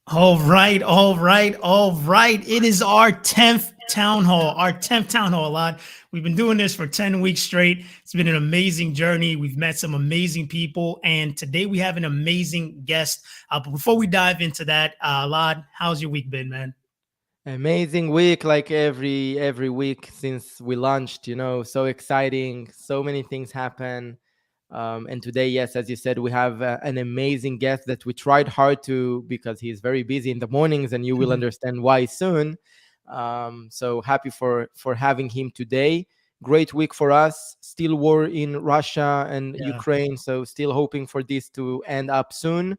All right, all right, all right. It is our 10th town hall, a lot. We've been doing this for 10 weeks straight. It's been an amazing journey. We've met some amazing people, and today we have an amazing guest. But before we dive into that, Lad, how's your week been, man? Amazing week, like every week since we launched. So exciting. So many things happen. And today, yes, as you said, we have an amazing guest that we tried hard to, because he's very busy in the mornings, and you will understand why soon. So happy for having him today. Great week for us. Still war in Russia and Yeah. Ukraine, so still hoping for this to end up soon.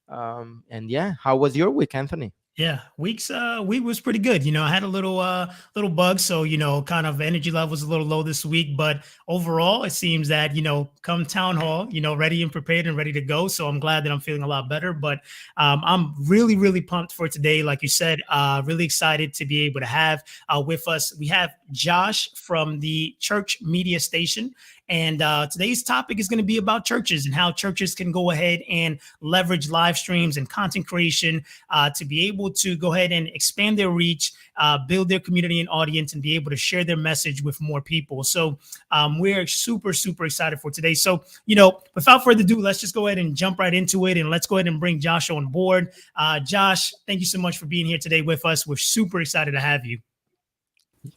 And yeah, how was your week, Anthony? Yeah, week was pretty good. I had a little bug, so kind of energy levels a little low this week, but overall it seems that come town hall, ready and prepared and ready to go. So I'm glad that I'm feeling a lot better. But I'm really, really pumped for today. Like you said, really excited to be able to have with us. We have Josh from the church media station. And today's topic is going to be about churches and how churches can go ahead and leverage live streams and content creation to be able to go ahead and expand their reach, build their community and audience, and be able to share their message with more people. So we're super, super excited for today. So, without further ado, let's just go ahead and jump right into it. And let's go ahead and bring Josh on board. Josh, thank you so much for being here today with us. We're super excited to have you.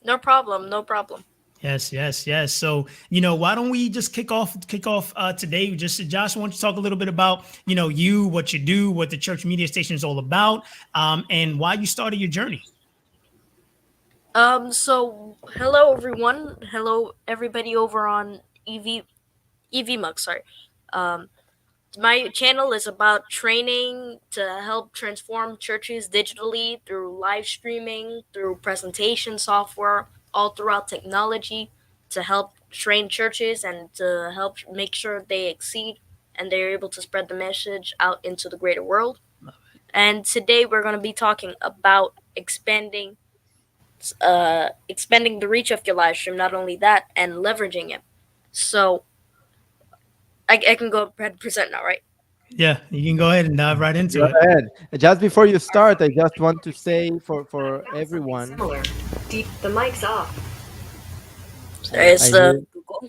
No problem. No problem. Yes, yes, yes. So, why don't we just kick off today? Just Josh, why don't you talk a little bit about, you, what you do, what the church media station is all about, and why you started your journey. So hello everyone. Hello everybody over on Evmux. Sorry. Um, my channel is about training to help transform churches digitally through live streaming, through presentation software, all throughout technology to help train churches and to help make sure they exceed and they're able to spread the message out into the greater world. And today we're going to be talking about expanding the reach of your live stream. Not only that, and leveraging it. So I can go ahead and present now, right? Yeah, you can go ahead and dive right Go into it. ahead. Just before you start, I just want to say for everyone, Similar. The mic's off. It's I the hear Google.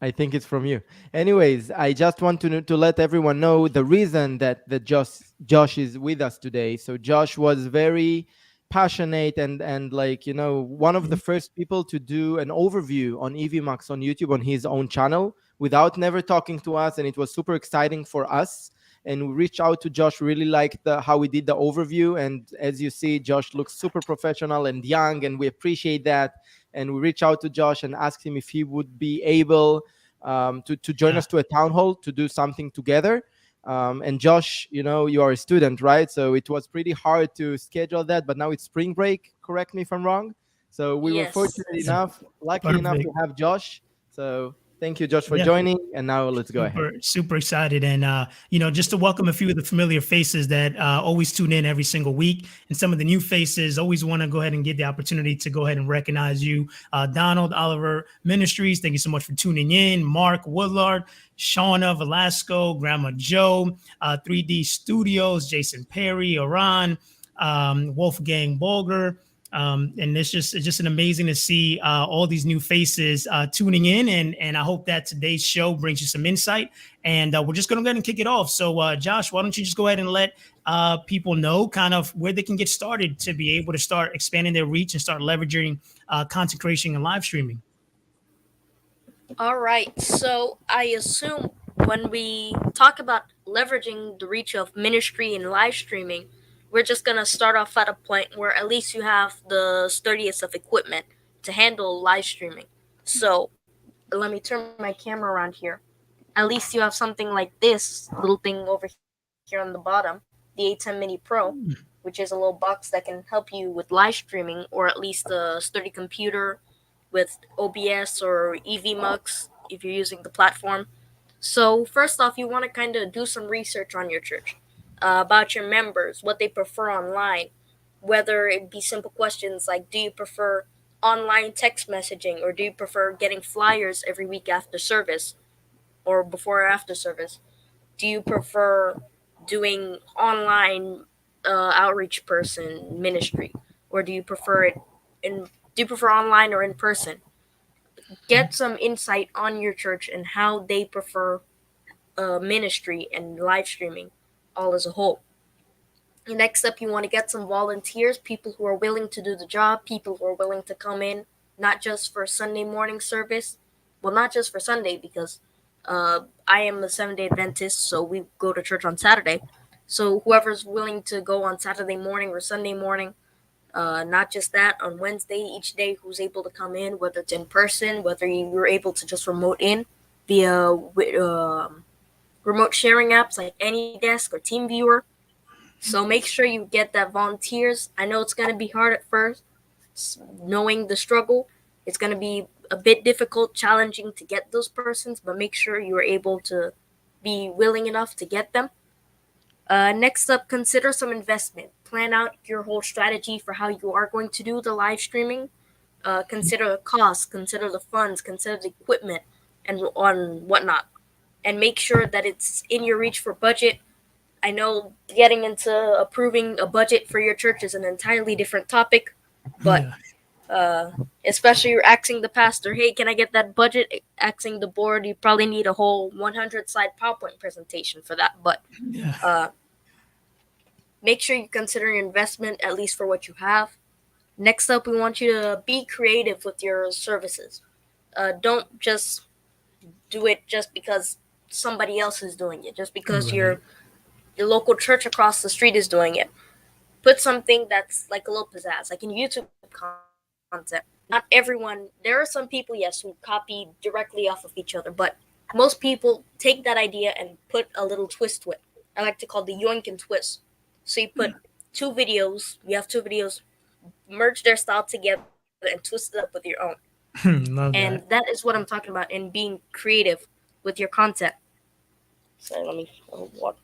I think it's from you. Anyways, I just want to let everyone know the reason that Josh is with us today. So Josh was very passionate and like one of the Mhm. first people to do an overview on Evmux on YouTube on his own channel without never talking to us, and it was super exciting for us. And we reached out to Josh, really liked how we did the overview, and as you see, Josh looks super professional and young, and we appreciate that. And we reached out to Josh and asked him if he would be able to join Yeah, us to a town hall to do something together. And Josh, you are a student, right? So it was pretty hard to schedule that, but now it's spring break. Correct me if I'm wrong. So we were Yes. fortunate enough, lucky enough to perfect. have Josh. So thank you, Josh, for Yeah. joining. And now let's go ahead. Super excited. And just to welcome a few of the familiar faces that always tune in every single week, and some of the new faces, always want to go ahead and get the opportunity to go ahead and recognize you. Donald Oliver Ministries, thank you so much for tuning in. Mark Woodlard, Shauna Velasco, Grandma Joe, 3D Studios, Jason Perry, Iran, Wolfgang Bulger. And it's just an amazing to see all these new faces tuning in, and I hope that today's show brings you some insight. And we're just going to go ahead and kick it off. So, Josh, why don't you just go ahead and let people know kind of where they can get started to be able to start expanding their reach and start leveraging content creation and live streaming. All right. So I assume when we talk about leveraging the reach of ministry and live streaming, we're just gonna start off at a point where at least you have the sturdiest of equipment to handle live streaming. So let me turn my camera around here. At least you have something like this little thing over here on the bottom, the A10 Mini Pro, which is a little box that can help you with live streaming, or at least a sturdy computer with OBS or Evmux if you're using the platform. So, first off, you want to kind of do some research on your church, about your members, what they prefer online, whether it be simple questions like do you prefer online text messaging or do you prefer getting flyers every week after service or before or after service? Do you prefer doing online outreach person ministry, or do you prefer it in? Do you prefer online or in person? Get some insight on your church and how they prefer ministry and live streaming, all as a whole. Next up, you want to get some volunteers, people who are willing to do the job, people who are willing to come in, not just for Sunday morning service. Well, not just for Sunday, because I am a 7 day Adventist, so we go to church on Saturday. So whoever's willing to go on Saturday morning or Sunday morning, not just that, on Wednesday, each day, who's able to come in, whether it's in person, whether you were able to just remote in via remote sharing apps like AnyDesk or TeamViewer. So make sure you get that volunteers. I know it's going to be hard at first, knowing the struggle. It's going to be a bit difficult, challenging to get those persons, but make sure you are able to be willing enough to get them. Next up, consider some investment. Plan out your whole strategy for how you are going to do the live streaming. Consider the cost, consider the funds, consider the equipment, and on whatnot. And make sure that it's in your reach for budget. I know getting into approving a budget for your church is an entirely different topic, but Yeah, uh, especially you're asking the pastor, hey, can I get that budget? Asking the board, you probably need a whole 100-slide PowerPoint presentation for that. But yeah, uh, make sure you consider an investment at least for what you have. Next up, we want you to be creative with your services. Don't just do it just because somebody else is doing it, just because Right. your local church across the street is doing it. Put something that's like a little pizzazz, like in YouTube content. Not everyone, there are some people, yes, who copy directly off of each other, but most people take that idea and put a little twist to it. I like to call the yoink and twist. So you put you have two videos, merge their style together and twist it up with your own. Love And that. that is what I'm talking about in being creative with your content. Sorry, let me. What?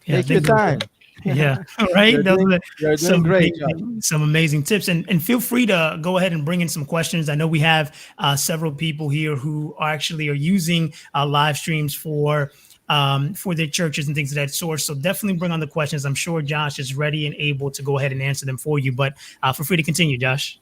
Yeah, I Take your think those time. yeah, all right. You're Those doing are you're doing great, Josh. some amazing tips, and feel free to go ahead and bring in some questions. I know we have several people here who are using live streams for their churches and things of that sort. So definitely bring on the questions. I'm sure Josh is ready and able to go ahead and answer them for you. But feel free to continue, Josh.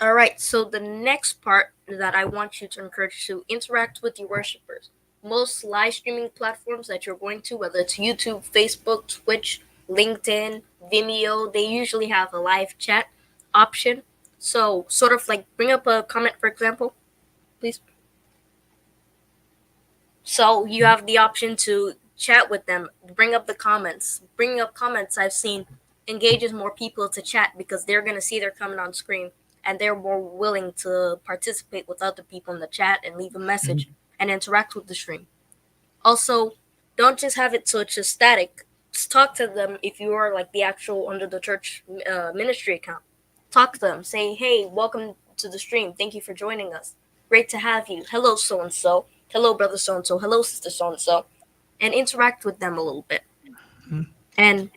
All right. So the next part that I want you to encourage to interact with your worshipers. Most live streaming platforms that you're going to, whether it's YouTube, Facebook, Twitch, LinkedIn, Vimeo, they usually have a live chat option. So sort of like bring up a comment, for example, please. So you have the option to chat with them, bring up the comments. Bringing up comments, I've seen, engages more people to chat because they're going to see their comment on screen and they're more willing to participate with other people in the chat and leave a message and interact with the stream. Also, don't just have it so it's just static. Just talk to them if you are like the actual under the church ministry account. Talk to them. Say, hey, welcome to the stream. Thank you for joining us. Great to have you. Hello, so and so. Hello, brother so and so. Hello, sister so and so. And interact with them a little bit. And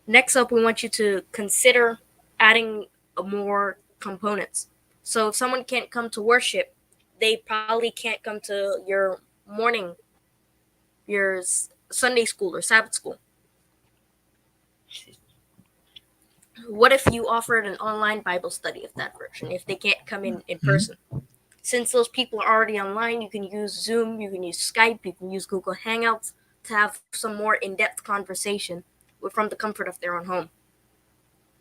next up, we want you to consider adding more components. So if someone can't come to worship, they probably can't come to your morning, your Sunday school or Sabbath school. What if you offered an online Bible study of that version if they can't come in person? Since those people are already online, you can use Zoom, you can use Skype, you can use Google Hangouts to have some more in-depth conversation from the comfort of their own home.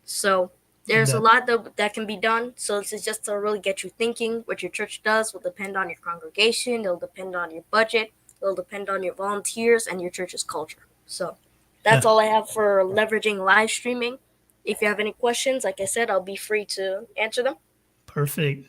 So there's a lot that can be done. So this is just to really get you thinking. What your church does will depend on your congregation. It'll depend on your budget. It'll depend on your volunteers and your church's culture. So that's all I have for leveraging live streaming. If you have any questions, like I said, I'll be free to answer them. Perfect.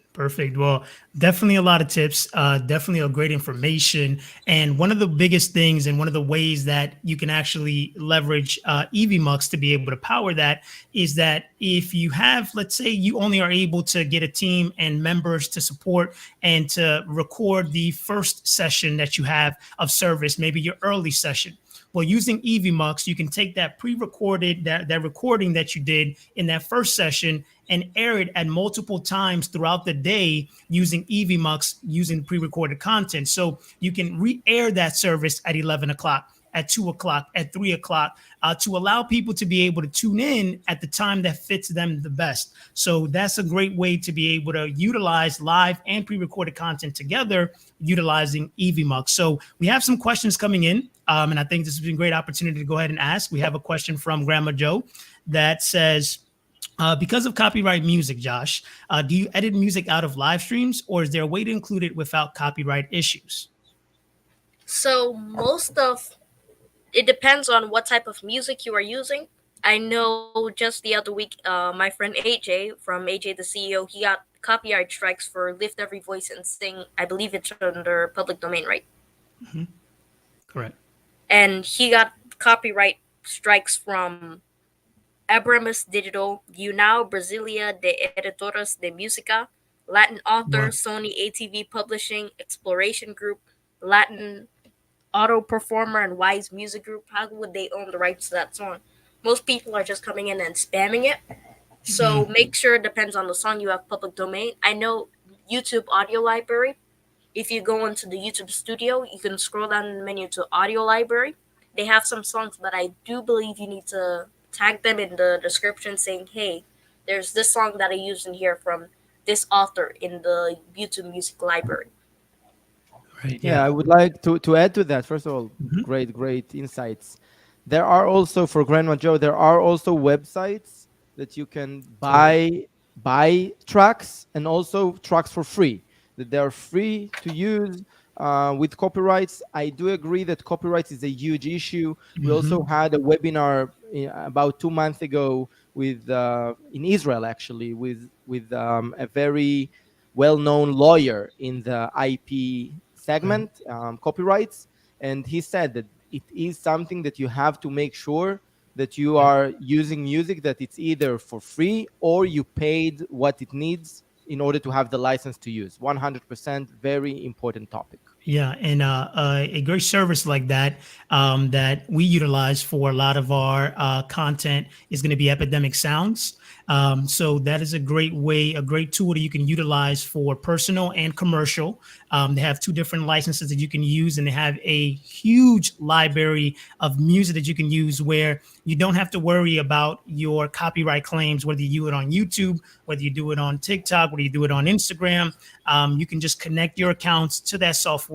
Well, definitely a lot of tips, definitely a great information. And one of the biggest things and one of the ways that you can actually leverage Evmux to be able to power that is that if you have, let's say you only are able to get a team and members to support and to record the first session that you have of service, maybe your early session. Well, using Evmux, you can take that pre-recorded, that recording that you did in that first session and air it at multiple times throughout the day using Evmux, using pre-recorded content. So you can re-air that service at 11 o'clock, at 2 o'clock, at 3 o'clock, to allow people to be able to tune in at the time that fits them the best. So that's a great way to be able to utilize live and pre-recorded content together, utilizing Evmux. So we have some questions coming in, and I think this has been a great opportunity to go ahead and ask. We have a question from Grandma Joe that says, because of copyright music, Josh, do you edit music out of live streams, or is there a way to include it without copyright issues? So it depends on what type of music you are using. I know just the other week, my friend AJ from AJ the CEO, he got copyright strikes for Lift Every Voice and Sing. I believe it's under public domain, right? Mm-hmm. Correct. And he got copyright strikes from Abramus Digital, Unao Brasilia de Editoras de Música, Latin Author, Sony ATV Publishing, Exploration Group, Latin Auto Performer, and Wise Music Group. How would they own the rights to that song? Most people are just coming in and spamming it. So make sure it depends on the song you have public domain. I know YouTube Audio Library. If you go into the YouTube studio, you can scroll down in the menu to Audio Library. They have some songs, but I do believe you need to tag them in the description saying, hey, there's this song that I used in here from this author in the YouTube Music Library. Right, yeah, I would like to add to that. First of all, great insights. There are also, for Grandma Joe, there are also websites that you can Correct. buy tracks, and also tracks for free, that they are free to use with copyrights. I do agree that copyrights is a huge issue. We also Hmm. had a webinar about 2 months ago with in Israel, actually, with a very well-known lawyer in the IP Right. segment, copyrights, and he said that it is something that you have to make sure that you Right. are using music that it's either for free or you paid what it needs in order to have the license to use. 100% very important topic. Yeah, and a great service like that that we utilize for a lot of our content is going to be Epidemic Sounds. So that is a great way, a great tool that you can utilize for personal and commercial. They have two different licenses that you can use, and they have a huge library of music that you can use where you don't have to worry about your copyright claims, whether you do it on YouTube, whether you do it on TikTok, whether you do it on Instagram. You can just connect your accounts to that software,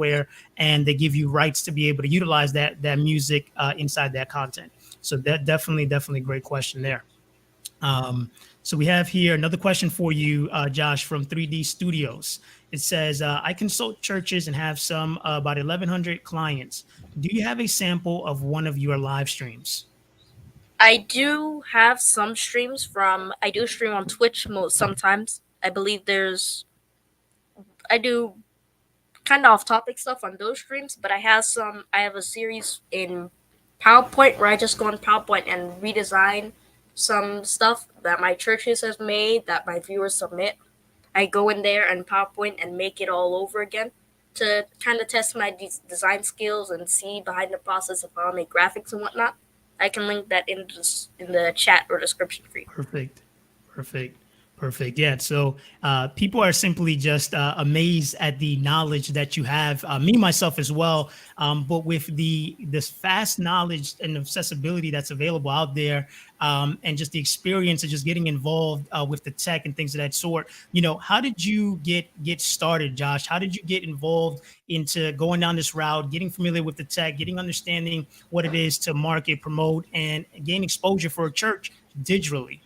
and they give you rights to be able to utilize that music inside that content. So that definitely great question there. So we have here another question for you, Josh, from 3D Studios. It says, I consult churches and have some about 1,100 clients. Do you have a sample of one of your live streams? I do have some streams from. I do stream on Twitch most sometimes. I believe there's. I do kind of off topic stuff on those streams, but I have some. I have a series in PowerPoint where I just go on PowerPoint and redesign some stuff that my churches have made that my viewers submit. I go in there and PowerPoint and make it all over again to kind of test my design skills and see behind the process of how I make graphics and whatnot. I can link that in the chat or description for you. Perfect. Perfect. Perfect. Yeah. So people are simply just amazed at the knowledge that you have. Me myself as well. But with this fast knowledge and accessibility that's available out there, and just the experience of just getting involved with the tech and things of that sort. How did you get started, Josh? How did you get involved into going down this route, getting familiar with the tech, getting understanding what it is to market, promote, and gain exposure for a church digitally?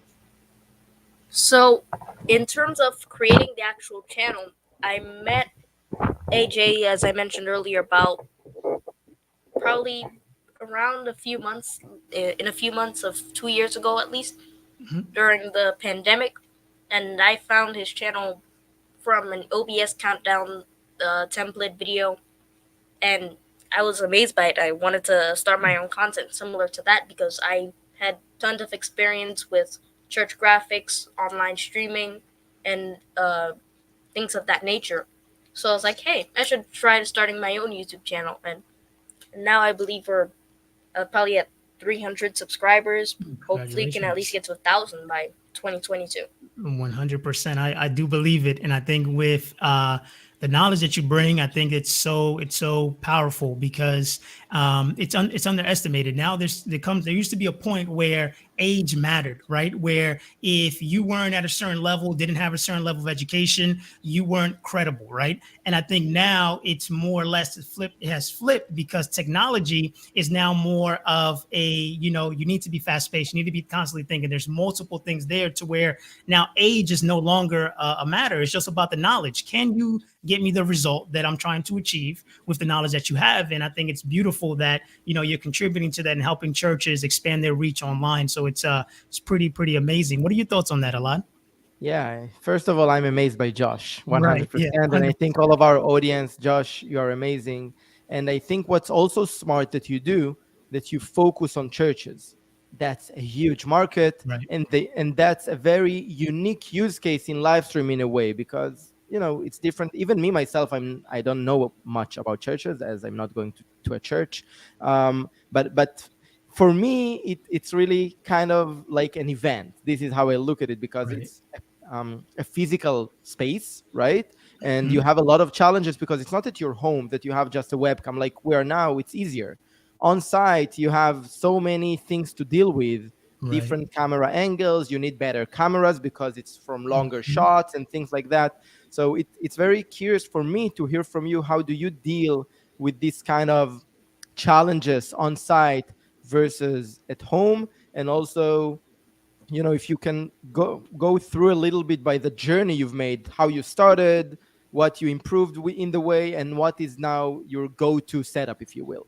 So, in terms of creating the actual channel, I met AJ, as I mentioned earlier, about probably around a few months, in a few months of 2 years ago at least, Mhm. during the pandemic. And I found his channel from an OBS countdown template video, and I was amazed by it. I wanted to start my own content similar to that because I had tons of experience with church graphics, online streaming, and things of that nature. So I was like, hey, I should try starting my own YouTube channel. And now I believe we're probably at 300 subscribers. Hopefully, can at least Congratulations. get to 1,000 by 2022. 100%. I do believe it. And I think with the knowledge that you bring, I think it's so powerful because it's underestimated. Now there used to be a point where age mattered, right? Where if you weren't at a certain level, didn't have a certain level of education, you weren't credible, right? And I think now it's more or less it has flipped because technology is now more of you need to be fast paced. You need to be constantly thinking. There's multiple things there to where now age is no longer a matter. It's just about the knowledge. Can you get me the result that I'm trying to achieve with the knowledge that you have? And I think it's beautiful that you're contributing to that and helping churches expand their reach online. So it's pretty amazing. What are your thoughts on that, Alad? Yeah, first of all, I'm amazed by Josh, Right. 100%. Yeah. And I 100%. think all of our audience, Josh, you are amazing. And I think what's also smart that you do, that you focus on churches. That's a huge market, Right. and that's a very unique use case in live stream in a way, because it's different. Even me myself, I don't know much about churches, as I'm not going to a church. But for me, it's really kind of like an event. This is how I look at it, because Right. it's a physical space, right? And you Mhm. have a lot of challenges because it's not at your home that you have just a webcam like we are now. It's easier. On site, you have so many things to deal with, Right. different camera angles. You need better cameras because it's from longer Mhm. shots and things like that. So it's very curious for me to hear from you. How do you deal with this kind of challenges on site versus at home? And also, if you can go through a little bit by the journey you've made, how you started, what you improved in the way, and what is now your go-to setup, if you will.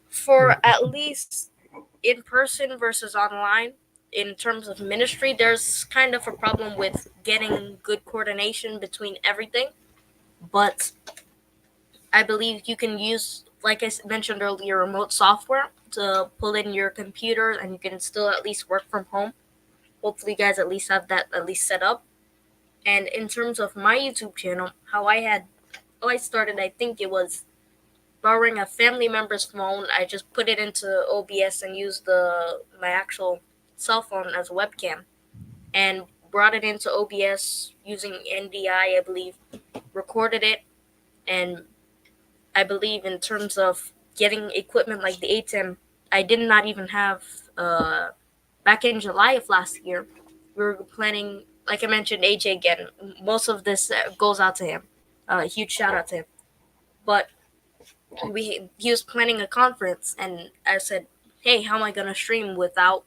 For at least in person versus online, in terms of ministry, there's kind of a problem with getting good coordination between everything. But I believe you can use, like I mentioned earlier, remote software to pull in your computer, and you can still at least work from home. Hopefully, you guys at least have that at least set up. And in terms of my YouTube channel, how I started, I think it was borrowing a family member's phone. I just put it into OBS and used my actual cell phone as a webcam, and brought it into OBS using NDI, I believe, recorded it, and I believe in terms of getting equipment like the ATEM, I did not even have, back in July of last year, we were planning, like I mentioned, AJ again, most of this goes out to him. Huge shout out to him. But he was planning a conference, and I said, hey, how am I going to stream without,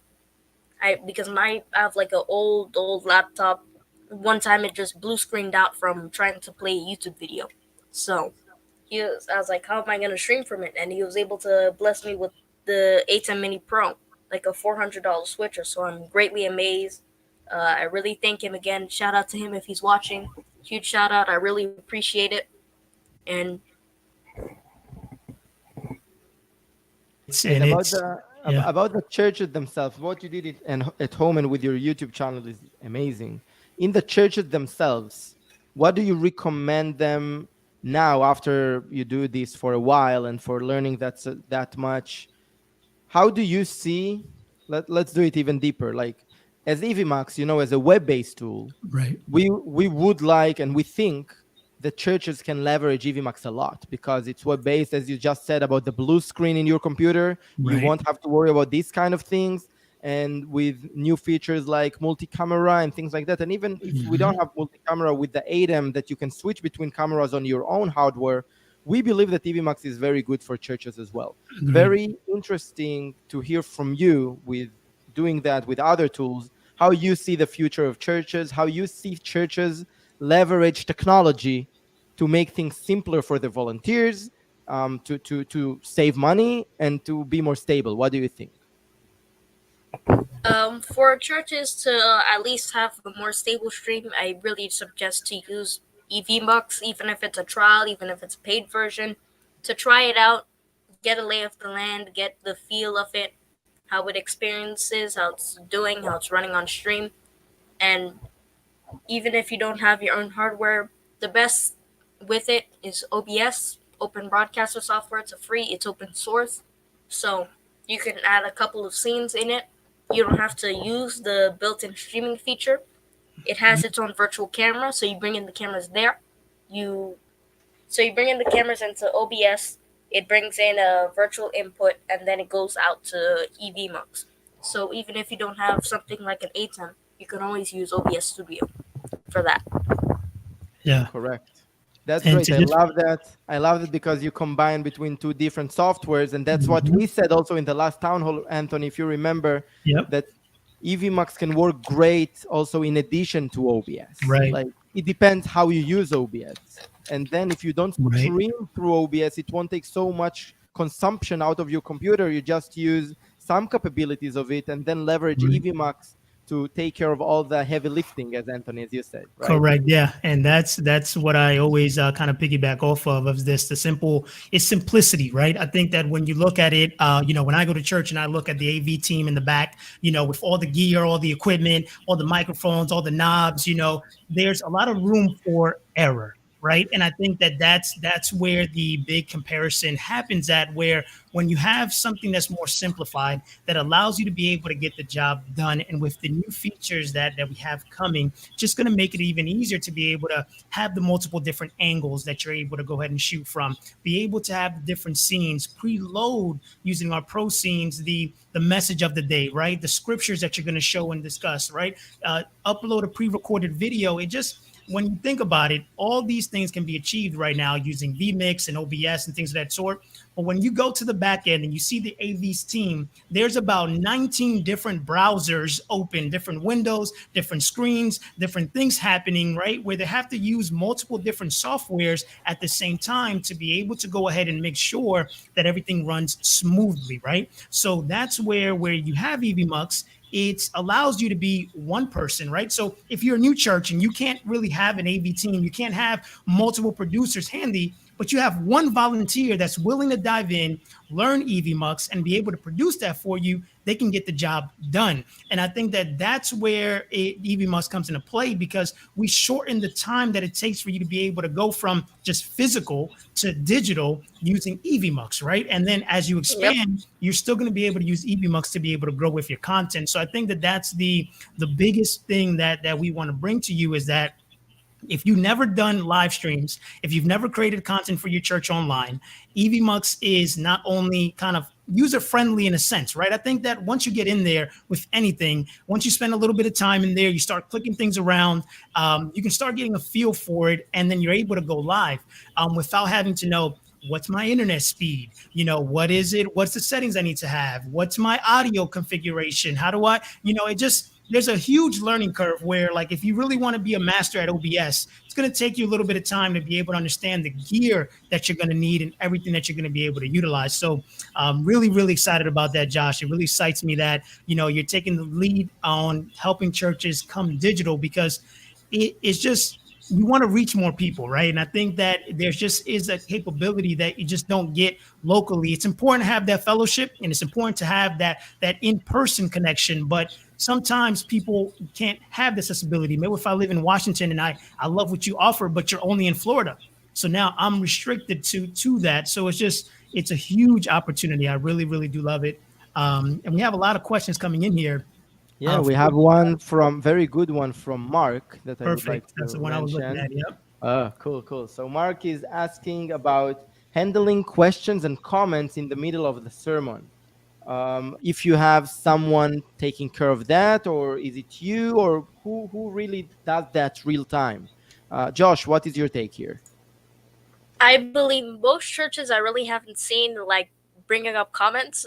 because I have like an old laptop. One time it just blue screened out from trying to play a YouTube video. So I was like, how am I gonna stream from it? And he was able to bless me with the A10 Mini Pro, like a $400 switcher. So I'm greatly amazed. I really thank him again. Shout out to him if he's watching. Huge shout out. I really appreciate it. And And about it's the yeah. about the churches themselves, what you did at home and with your YouTube channel is amazing. In the churches themselves, what do you recommend them now after you do this for a while and for learning that much? How do you see? Let's do it even deeper. Like as Evmux, as a web-based tool, Right. we would like and we think the churches can leverage Evmux a lot because it's web-based, as you just said about the blue screen in your computer. You Right. won't have to worry about these kind of things. And with new features like multi-camera and things like that, and even if we don't Mhm. have multi-camera with the ADEM that you can switch between cameras on your own hardware, we believe that Evmux is very good for churches as well. Agreed. Very interesting to hear from you with doing that with other tools, how you see the future of churches, how you see churches leverage technology to make things simpler for the volunteers, to save money and to be more stable. What do you think? for churches to at least have a more stable stream, I really suggest to use EVMux, even if it's a trial, even if it's a paid version, to try it out, get a lay of the land, get the feel of it, how it experiences, how it's doing, how it's running on stream. And even if you don't have your own hardware, the best with it is OBS, Open Broadcaster Software. It's free, it's open source. So you can add a couple of scenes in it. You don't have to use the built in streaming feature. It has its own virtual camera, so you bring in the cameras there. You you bring in the cameras into OBS. It brings in a virtual input, and then it goes out to EVMux. So even if you don't have something like an ATEM, you can always use OBS Studio for that. Yeah. Correct. That's And great. to I just love that. I love it because you combine between two different softwares. And that's what Mhm. we said also in the last town hall, Anthony, if you remember, Yep. that EVMux can work great also in addition to OBS. Right. Like it depends how you use OBS. And then if you don't Right. stream through OBS, it won't take so much consumption out of your computer. You just use some capabilities of it and then leverage Right. EVMux to take care of all the heavy lifting, as Anthony, as you said, right? Correct. Yeah, and that's what I always kind of piggyback off of this. The simple is simplicity, right? I think that when you look at it, when I go to church and I look at the AV team in the back, with all the gear, all the equipment, all the microphones, all the knobs, there's a lot of room for error, right? And I think that that's where the big comparison happens at, where when you have something that's more simplified that allows you to be able to get the job done, and with the new features that we have coming, just going to make it even easier to be able to have the multiple different angles that you're able to go ahead and shoot from, be able to have the different scenes, preload using our pro scenes, the message of the day, right? The scriptures that you're going to show and discuss, right? Upload a pre-recorded video. It just when you think about it, all these things can be achieved right now using Vmix and OBS and things of that sort. But when you go to the back end and you see the AV's team, there's about 19 different browsers open, different windows, different screens, different things happening, right? Where they have to use multiple different softwares at the same time to be able to go ahead and make sure that everything runs smoothly, right? So that's where you have Evmux, it allows you to be one person, right? So if you're a new church and you can't really have an AV team, you can't have multiple producers handy, but you have one volunteer that's willing to dive in, learn Evmux, and be able to produce that for you, they can get the job done. And I think that that's where Evmux comes into play, because we shorten the time that it takes for you to be able to go from just physical to digital using Evmux, right? And then as you expand, you're still going to be able to use Evmux to be able to grow with your content. So I think that that's the biggest thing that we want to bring to you, is that if you've never done live streams, if you've never created content for your church online, Evmux is not only kind of user-friendly in a sense, right? I think that once you get in there with anything, once you spend a little bit of time in there, you start clicking things around, you can start getting a feel for it, and then you're able to go live without having to know, what's my internet speed? You know, what is it? What's the settings I need to have? What's my audio configuration? How do I, it just, there's a huge learning curve where, like, if you really want to be a master at OBS, it's going to take you a little bit of time to be able to understand the gear that you're going to need and everything that you're going to be able to utilize. So I'm really, really excited about that, Josh. It really excites me that, you're taking the lead on helping churches come digital, because it's just, you want to reach more people, right? And I think that there's just is a capability that you just don't get locally. It's important to have that fellowship, and it's important to have that in-person connection, but sometimes people can't have this accessibility. Maybe if I live in Washington and I love what you offer, but you're only in Florida. So now I'm restricted to that. So it's a huge opportunity. I really, really do love it. And we have a lot of questions coming in here. Yeah, we have one very good one from Mark that I would like to That's the one mention. I was looking at. Yep. Cool. So Mark is asking about handling questions and comments in the middle of the sermon. If you have someone taking care of that, or is it you, or who really does that real time? Josh, what is your take here? I believe most churches I really haven't seen like bringing up comments.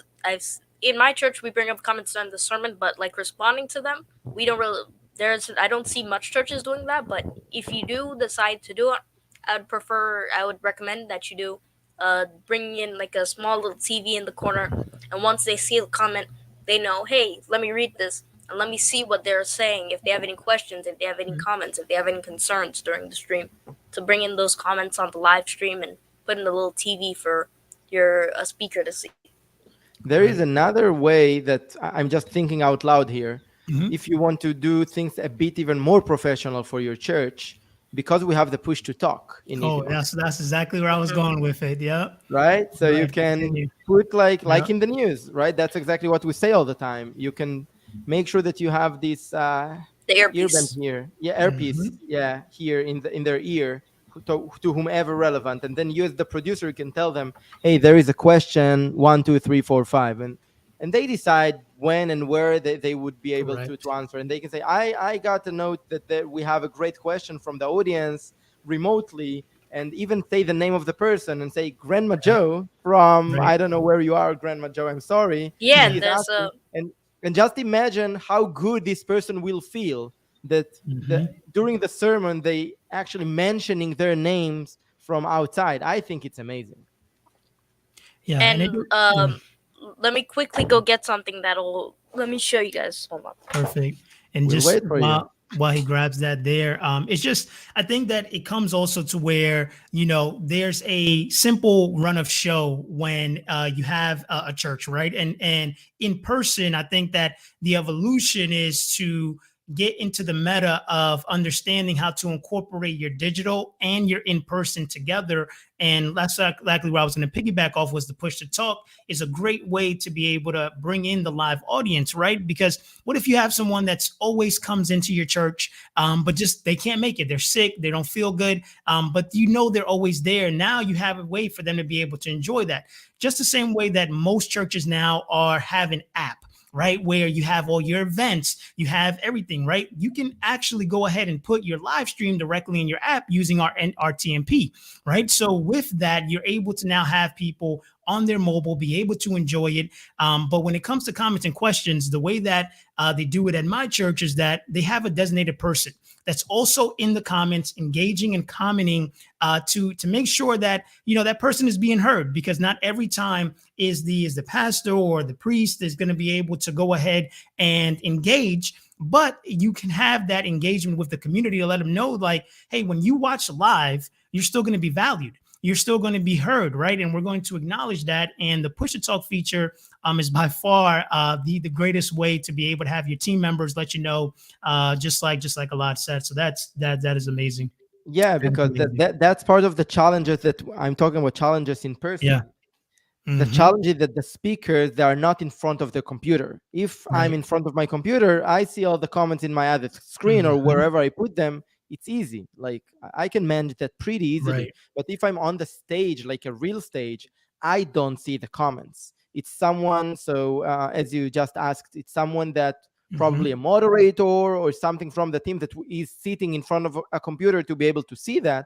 In my church we bring up comments during the sermon, but like responding to them, we don't really. I don't see much churches doing that. But if you do decide to do it, I would recommend that you do. Bring in like a small little TV in the corner, and once they see the comment, they know, hey, let me read this and let me see what they're saying. If they have any questions, if they have any comments, if they have any concerns during the stream, to bring in those comments on the live stream and put in a little TV for your speaker to see. There is another way that I'm just thinking out loud here. Mm-hmm. If you want to do things a bit even more professional for your church, because we have the push to talk in Evmux. That's exactly where I was going with it. Yeah. Right. So you can put like in the news, right? That's exactly what we say all the time. You can make sure that you have this the earpiece earband here. Yeah, earpiece. Mm-hmm. Yeah, here in their ear to whomever relevant. And then you as the producer can tell them, hey, there is a question 1, 2, 3, 4, 5. And they decide when and where they would be able to answer. And they can say, I got a note that we have a great question from the audience remotely, and even say the name of the person and say, Grandma Joe from, I don't know where you are, Grandma Joe, I'm sorry. Yeah, there's and just imagine how good this person will feel that during the sermon, they actually mentioning their names from outside. I think it's amazing. Yeah. And let me quickly go get something let me show you guys. Hold on. Perfect. And we'll just while he grabs that there, it's just, I think that it comes also to where, there's a simple run of show when you have a church, right? And in person, I think that the evolution is to get into the meta of understanding how to incorporate your digital and your in-person together. And that's exactly what I was going to piggyback off, was the push to talk is a great way to be able to bring in the live audience, right? Because what if you have someone that's always comes into your church, but just they can't make it. They're sick. They don't feel good. But they're always there. Now you have a way for them to be able to enjoy that. Just the same way that most churches now have an app. right? Where you have all your events, you have everything, right? You can actually go ahead and put your live stream directly in your app using our TMP, right? So with that, you're able to now have people on their mobile be able to enjoy it. But when it comes to comments and questions, the way that they do it at my church is that they have a designated person that's also in the comments, engaging and commenting to make sure that that person is being heard, because not every time is the pastor or the priest is going to be able to go ahead and engage. But you can have that engagement with the community to let them know, like, hey, when you watch live, you're still going to be valued. You're still going to be heard, right? And we're going to acknowledge that. And the push to talk feature is by far the greatest way to be able to have your team members let you know, just like Alad said. So that is amazing. Yeah, because that's part of the challenges that I'm talking about, challenges in person. Yeah. The challenge is that the speakers, they are not in front of the computer. If I'm in front of my computer, I see all the comments in my other screen or wherever I put them. It's easy. Like I can manage that pretty easily. Right. But if I'm on the stage, like a real stage, I don't see the comments. It's someone, so as you just asked, it's someone that probably a moderator or something from the team that is sitting in front of a computer to be able to see that.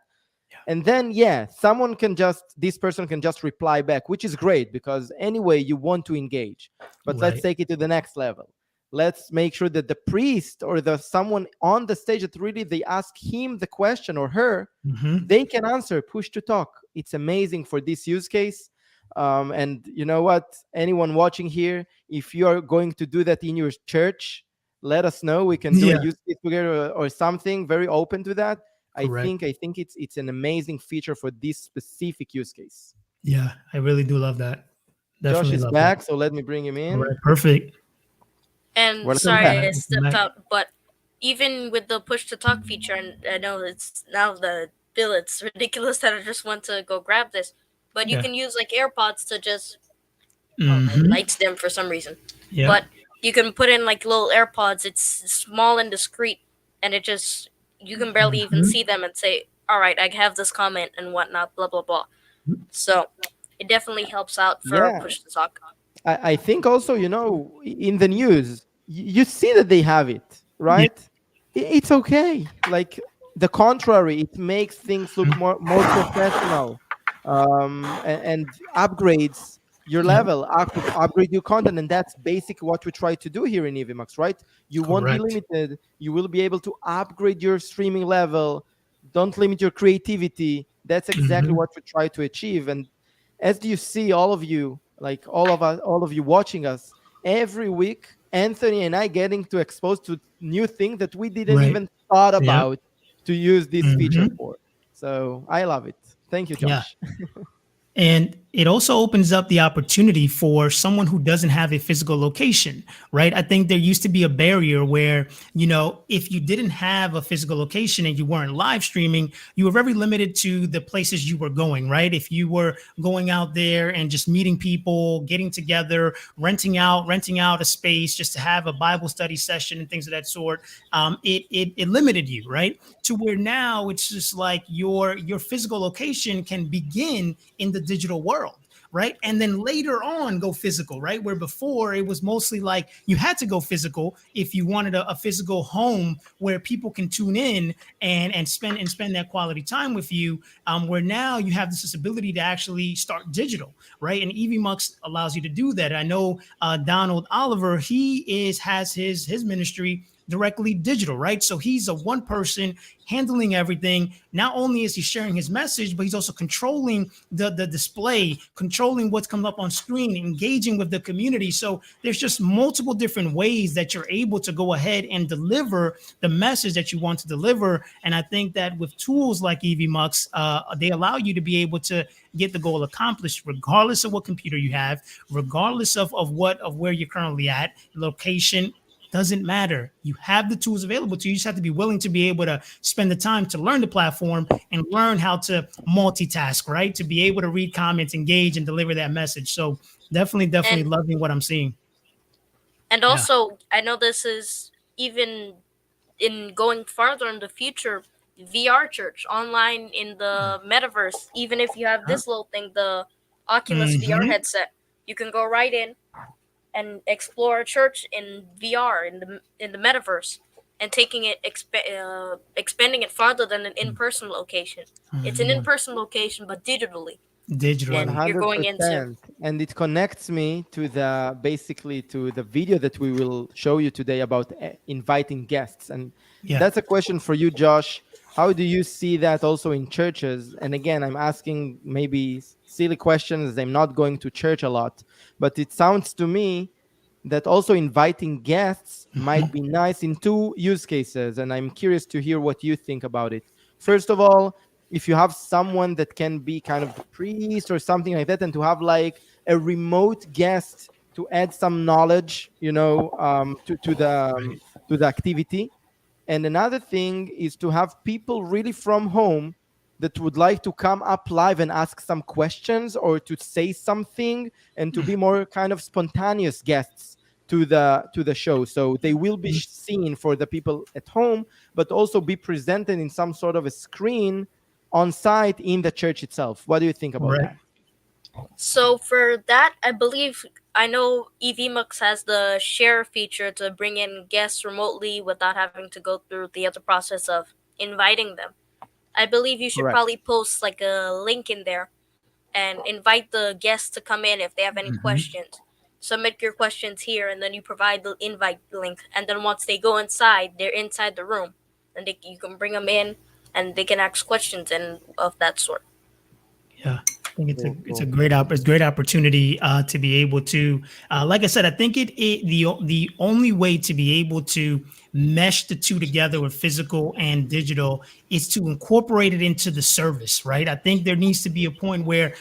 And then, this person can just reply back, which is great, because anyway, you want to engage. But let's take it to the next level. Let's make sure that the priest or someone on the stage that really they ask him the question or her, they can answer, push to talk. It's amazing for this use case. And you know what? Anyone watching here, if you are going to do that in your church, let us know. We can do a use case together or something. Very open to that. Correct. I think it's an amazing feature for this specific use case. Yeah, I really do love that. Definitely Josh is love back, that. so let me bring him in. All right, perfect. And Welcome sorry, back. I stepped out, but even with the push to talk feature, and I know it's now the bill, it's ridiculous that I just want to go grab this, but you can use like AirPods to just my lights dim for some reason. Yeah. But you can put in like little AirPods. It's small and discreet, and it just you can barely even see them and say, "All right, I have this comment and whatnot." Blah blah blah. So it definitely helps out for push to talk. I think also, in the news, you see that they have it, right? It's okay. Like the contrary, it makes things look more professional, and upgrades your level, upgrade your content, and that's basically what we try to do here in Evmux, right? You won't be limited. You will be able to upgrade your streaming level. Don't limit your creativity. That's exactly what we try to achieve. And as you see, all of you, like all of you watching us, every week, Anthony and I getting to expose to new things that we didn't even thought about to use this feature for. So I love it. Thank you, Josh. And it also opens up the opportunity for someone who doesn't have a physical location, right? I think there used to be a barrier where, if you didn't have a physical location and you weren't live streaming, you were very limited to the places you were going, right? If you were going out there and just meeting people, getting together, renting out a space just to have a Bible study session and things of that sort, it limited you, right? To where now it's just like your physical location can begin in the digital world, right? And then later on go physical, right? Where before it was mostly like you had to go physical if you wanted a physical home where people can tune in and spend that quality time with you. Where now you have this ability to actually start digital, right? And Evmux allows you to do that. I know Donald Oliver, he has his ministry directly digital, right? So he's a one person handling everything. Not only is he sharing his message, but he's also controlling the display, controlling what's coming up on screen, engaging with the community. So there's just multiple different ways that you're able to go ahead and deliver the message that you want to deliver. And I think that with tools like Evmux, they allow you to be able to get the goal accomplished, regardless of what computer you have, regardless of where you're currently at, location. Doesn't matter. You have the tools available to you. You just have to be willing to be able to spend the time to learn the platform and learn how to multitask, right? To be able to read comments, engage, and deliver that message. So definitely loving what I'm seeing. And also, I know this is even in going farther in the future, VR church online in the metaverse. Even if you have this little thing, the Oculus VR headset, you can go right in, and explore a church in VR in the metaverse, and taking it expanding it farther than an in-person location. It's an in-person location, but digitally. And Digitally. you're going into 100%. And it connects me to the basically to the video that we will show you today about inviting guests. And Yeah. that's a question for you, Josh. How do you see that also in churches? And again, I'm asking maybe silly questions. I'm not going to church a lot, but it sounds to me that also inviting guests might be nice in two use cases. And I'm curious to hear what you think about it. First of all, if you have someone that can be kind of the priest or something like that, and to have like a remote guest to add some knowledge, to the activity. And another thing is to have people really from home that would like to come up live and ask some questions or to say something, and to be more kind of spontaneous guests to the show. So they will be seen for the people at home, but also be presented in some sort of a screen on site in the church itself. What do you think about that? So for that, I know Evmux has the share feature to bring in guests remotely without having to go through the other process of inviting them. I believe you should Correct. probably post like a link in there and invite the guests to come in if they have any questions. Submit your questions here, and then you provide the invite link. And then once they go inside, they're inside the room, and you can bring them in, and they can ask questions and of that sort. Yeah, I think it's a great opportunity to be able to, like I said, I think the only way to be able to mesh the two together with physical and digital is to incorporate it into the service, right? I think there needs to be a point where,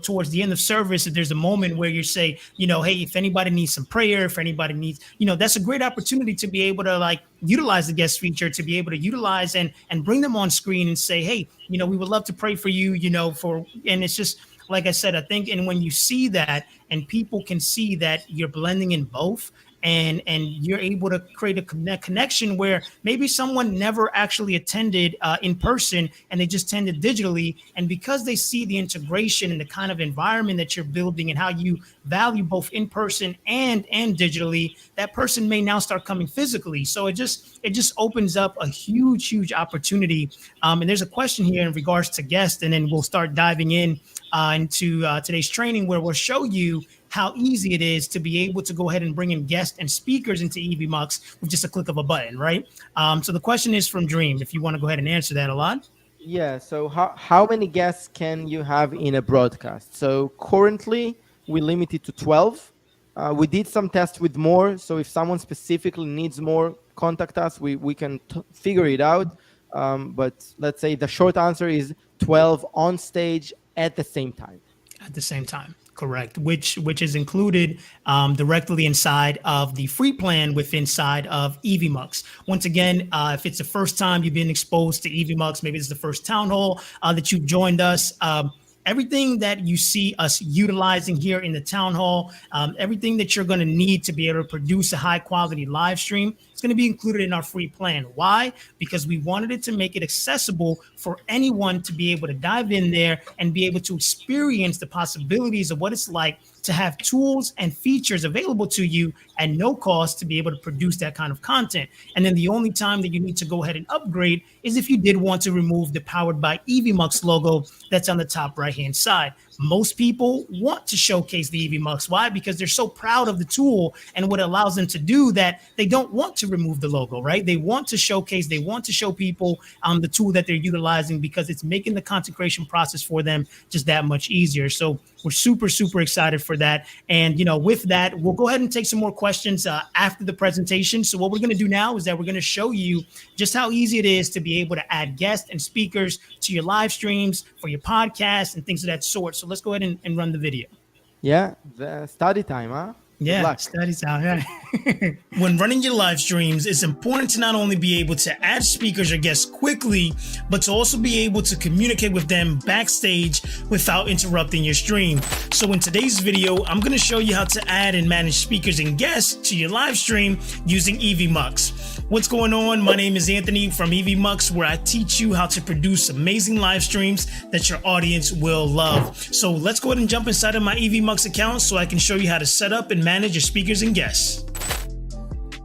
towards the end of service, if there's a moment where you say, hey, if anybody needs some prayer, if anybody needs, that's a great opportunity to be able to like utilize the guest feature, to be able to utilize and bring them on screen and say, hey, we would love to pray for you, and it's just, like I said, I think, and when you see that and people can see that you're blending in both, and you're able to create a connection where maybe someone never actually attended in person and they just attended digitally, and because they see the integration and the kind of environment that you're building and how you value both in person and digitally, that person may now start coming physically. So it just opens up a huge opportunity. And there's a question here in regards to guests, and then we'll start diving in into today's training, where we'll show you how easy it is to be able to go ahead and bring in guests and speakers into Evmux with just a click of a button, right? So the question is from Dream, if you want to go ahead and answer that, Alon. Yeah, so how many guests can you have in a broadcast? So currently we limit it to 12. We did some tests with more, so if someone specifically needs more, contact us. We can figure it out. But let's say the short answer is 12 on stage at the same time. At the same time. Correct, which is included directly inside of the free plan inside of Evmux. Once again, if it's the first time you've been exposed to Evmux, maybe it's the first town hall that you've joined us. Everything that you see us utilizing here in the town hall, everything that you're going to need to be able to produce a high quality live stream, it's going to be included in our free plan. Why? Because we wanted it to make it accessible for anyone to be able to dive in there and be able to experience the possibilities of what it's like to have tools and features available to you at no cost to be able to produce that kind of content. And then the only time that you need to go ahead and upgrade is if you did want to remove the Powered by Evmux logo that's on the top right-hand side. Most people want to showcase the Evmux. Why? Because they're so proud of the tool and what it allows them to do that they don't want to remove the logo, right? They want to showcase, they want to show people the tool that they're utilizing because it's making the consecration process for them just that much easier. So we're super excited for that. And, with that, we'll go ahead and take some more questions after the presentation. So what we're going to do now is that we're going to show you just how easy it is to be able to add guests and speakers to your live streams, for your podcast and things of that sort. So let's go ahead and run the video. Yeah, the study time, huh? Yeah, study time. When running your live streams, it's important to not only be able to add speakers or guests quickly, but to also be able to communicate with them backstage without interrupting your stream. So in today's video, I'm going to show you how to add and manage speakers and guests to your live stream using Evmux. What's going on? My name is Anthony from Evmux, where I teach you how to produce amazing live streams that your audience will love. So let's go ahead and jump inside of my Evmux account so I can show you how to set up and manage your speakers and guests.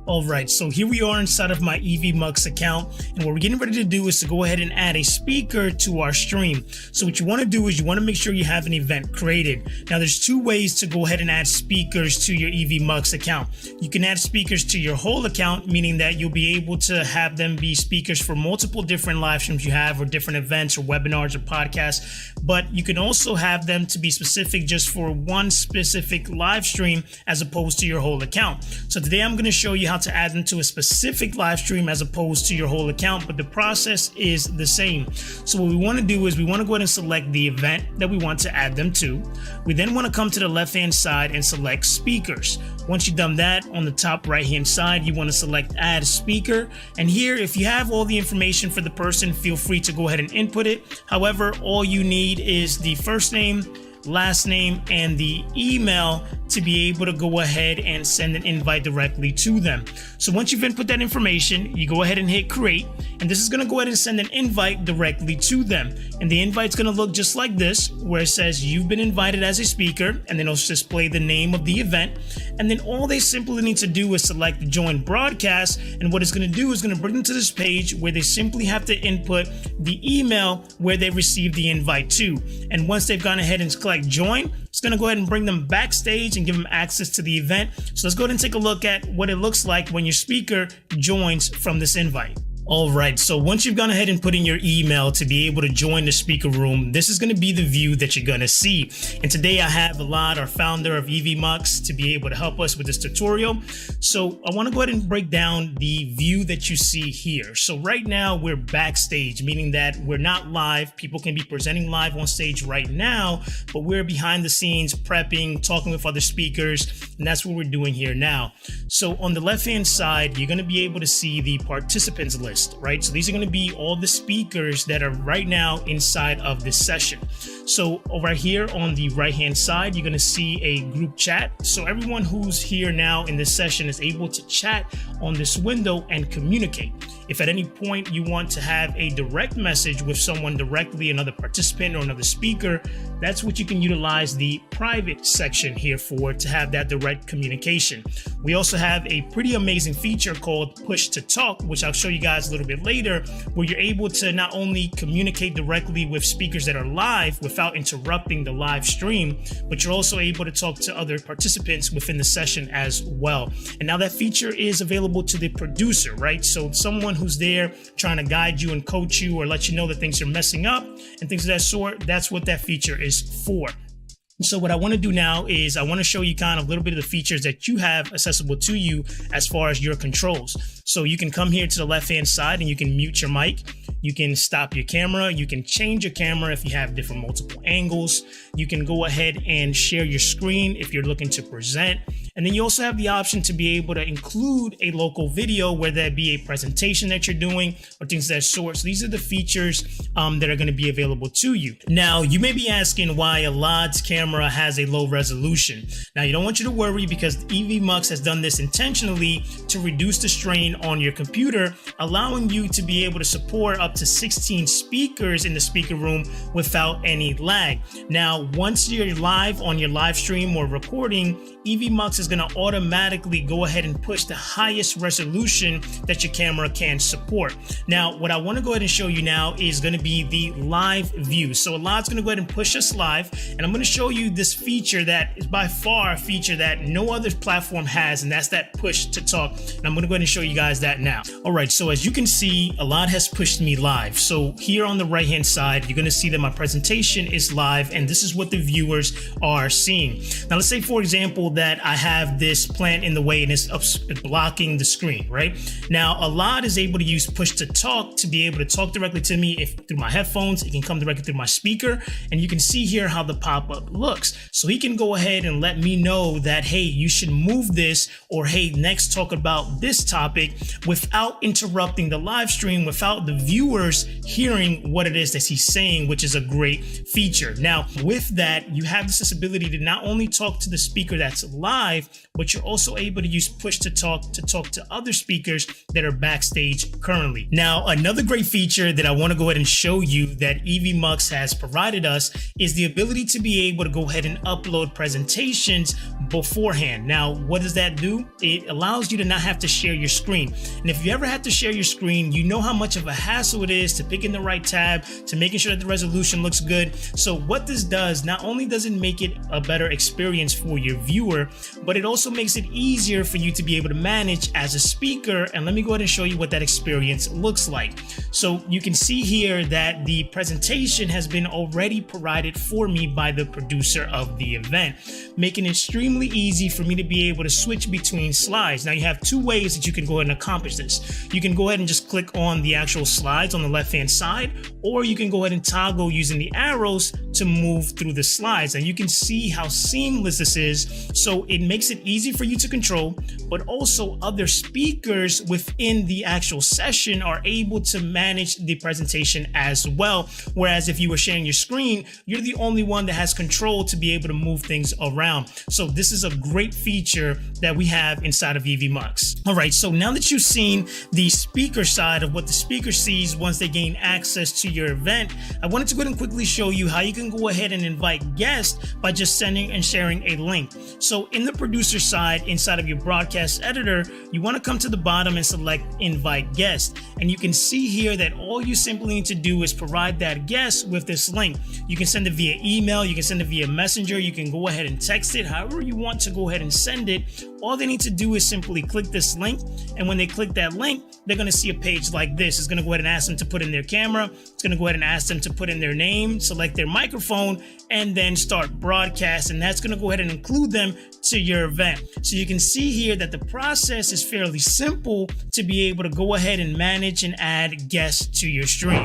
All right, so here we are inside of my Evmux account, and what we're getting ready to do is to go ahead and add a speaker to our stream. So what you want to do is you want to make sure you have an event created. Now there's two ways to go ahead and add speakers to your Evmux account. You can add speakers to your whole account, meaning that you'll be able to have them be speakers for multiple different live streams you have, or different events or webinars or podcasts. But you can also have them to be specific just for one specific live stream as opposed to your whole account. So today I'm going to show you how to add them to a specific live stream as opposed to your whole account, but the process is the same. So what we want to do is we want to go ahead and select the event that we want to add them to. We then want to come to the left hand side and select speakers. Once you've done that, on the top right hand side you want to select add speaker, and here if you have all the information for the person, feel free to go ahead and input it. However, all you need is the first name, last name, and the email to be able to go ahead and send an invite directly to them. So once you've input that information, you go ahead and hit create, and this is going to go ahead and send an invite directly to them. And the invite's going to look just like this, where it says you've been invited as a speaker, and then it'll display the name of the event. And then all they simply need to do is select join broadcast, and what it's going to do is going to bring them to this page where they simply have to input the email where they received the invite to. And once they've gone ahead and clicked join, it's going to go ahead and bring them backstage and give them access to the event. So let's go ahead and take a look at what it looks like when your speaker joins from this invite. All right, so once you've gone ahead and put in your email to be able to join the speaker room, this is going to be the view that you're going to see. And today I have Alad, our founder of Evmux, to be able to help us with this tutorial. So I want to go ahead and break down the view that you see here. So right now we're backstage, meaning that we're not live. People can be presenting live on stage right now, but we're behind the scenes prepping, talking with other speakers, and that's what we're doing here now. So on the left-hand side, you're going to be able to see the participants list. Right? So these are going to be all the speakers that are right now inside of this session. So over here on the right hand side, you're going to see a group chat. So everyone who's here now in this session is able to chat on this window and communicate. If at any point you want to have a direct message with someone directly, another participant or another speaker, that's what you can utilize the private section here for, to have that direct communication. We also have a pretty amazing feature called push to talk, which I'll show you guys a little bit later, where you're able to not only communicate directly with speakers that are live without interrupting the live stream, but you're also able to talk to other participants within the session as well. And now that feature is available to the producer, right? So someone who's there trying to guide you and coach you or let you know that things are messing up and things of that sort, that's what that feature is for. So what I want to do now is I want to show you kind of a little bit of the features that you have accessible to you as far as your controls. So you can come here to the left hand side and you can mute your mic. You can stop your camera. You can change your camera if you have different multiple angles. You can go ahead and share your screen if you're looking to present. And then you also have the option to be able to include a local video, whether that be a presentation that you're doing or things of that sort. So these are the features that are going to be available to you. Now, you may be asking why Alad's camera has a low resolution. Now, you don't want you to worry, because Evmux has done this intentionally to reduce the strain on your computer, allowing you to be able to support up to 16 speakers in the speaker room without any lag. Now, once you're live on your live stream or recording, Evmux is going to automatically go ahead and push the highest resolution that your camera can support. Now, what I want to go ahead and show you now is going to be the live view. So Alad's going to go ahead and push us live, and I'm going to show you this feature that is by far a feature that no other platform has, and that's that push to talk. And I'm going to go ahead and show you guys that now. All right, so as you can see, Alad has pushed me live. So here on the right hand side, you're going to see that my presentation is live, and this is what the viewers are seeing. Now, let's say, for example, that I have this plant in the way and it's blocking the screen, right? Now, Alad is able to use push to talk to be able to talk directly to me. If through my headphones, it can come directly through my speaker, and you can see here how the pop-up looks. So he can go ahead and let me know that, hey, you should move this, or hey, next talk about this topic, without interrupting the live stream, without the viewers hearing what it is that he's saying, which is a great feature. Now, with that, you have this ability to not only talk to the speaker that's live, but you're also able to use push to talk to other speakers that are backstage currently. Now, another great feature that I want to go ahead and show you that Evmux has provided us is the ability to be able to go ahead and upload presentations beforehand. Now, what does that do? It allows you to not have to share your screen. And if you ever have to share your screen, you know how much of a hassle it is to picking the right tab, to making sure that the resolution looks good. So what this does, not only does it make it a better experience for your viewer, but it also makes it easier for you to be able to manage as a speaker. And let me go ahead and show you what that experience looks like. So you can see here that the presentation has been already provided for me by the producer of the event, making it extremely easy for me to be able to switch between slides. Now you have two ways that you can go ahead and accomplish this. You can go ahead and just click on the actual slides on the left-hand side, or you can go ahead and toggle using the arrows to move through the slides. And you can see how seamless this is. So it makes it easy for you to control, but also other speakers within the actual session are able to manage the presentation as well. Whereas if you were sharing your screen, you're the only one that has control to be able to move things around. So this is a great feature that we have inside of Evmux. All right, so now that you've seen the speaker side of what the speaker sees once they gain access to your event, I wanted to go ahead and quickly show you how you can go ahead and invite guests by just sending and sharing a link. So in the producer side, inside of your broadcast editor, you want to come to the bottom and select invite guest. And you can see here that all you simply need to do is provide that guest with this link. You can send it via email, you can send it via messenger, you can go ahead and text it, however you want to go ahead and send it. All they need to do is simply click this link. And when they click that link, they're going to see a page like this. It's going to go ahead and ask them to put in their camera. It's going to go ahead and ask them to put in their name, select their microphone, and then start broadcast. And that's going to go ahead and include them to your event. So you can see here that the process is fairly simple to be able to go ahead and manage and add guests to your stream.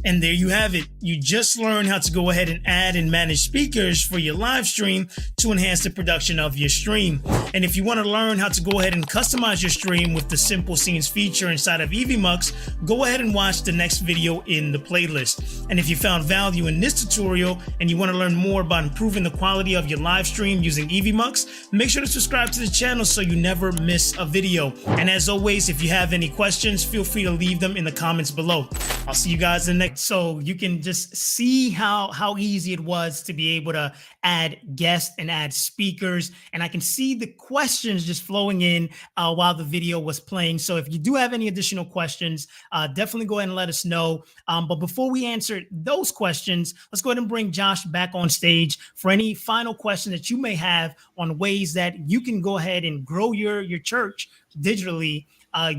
And there you have it. You just learned how to go ahead and add and manage speakers for your live stream to enhance the production of your stream. And if you want to learn how to go ahead and customize your stream with the simple scenes feature inside of Evmux, go ahead and watch the next video in the playlist. And if you found value in this tutorial and you want to learn more about improving the quality of your live stream using Evmux, make sure to subscribe to the channel so you never miss a video. And as always, if you have any questions, feel free to leave them in the comments below. I'll see you guys in the next. So you can just see how easy it was to be able to add guests and add speakers. And I can see the questions just flowing in while the video was playing. So if you do have any additional questions, definitely go ahead and let us know. But before we answer those questions, let's go ahead and bring Josh back on stage for any final question that you may have on ways that you can go ahead and grow your church digitally,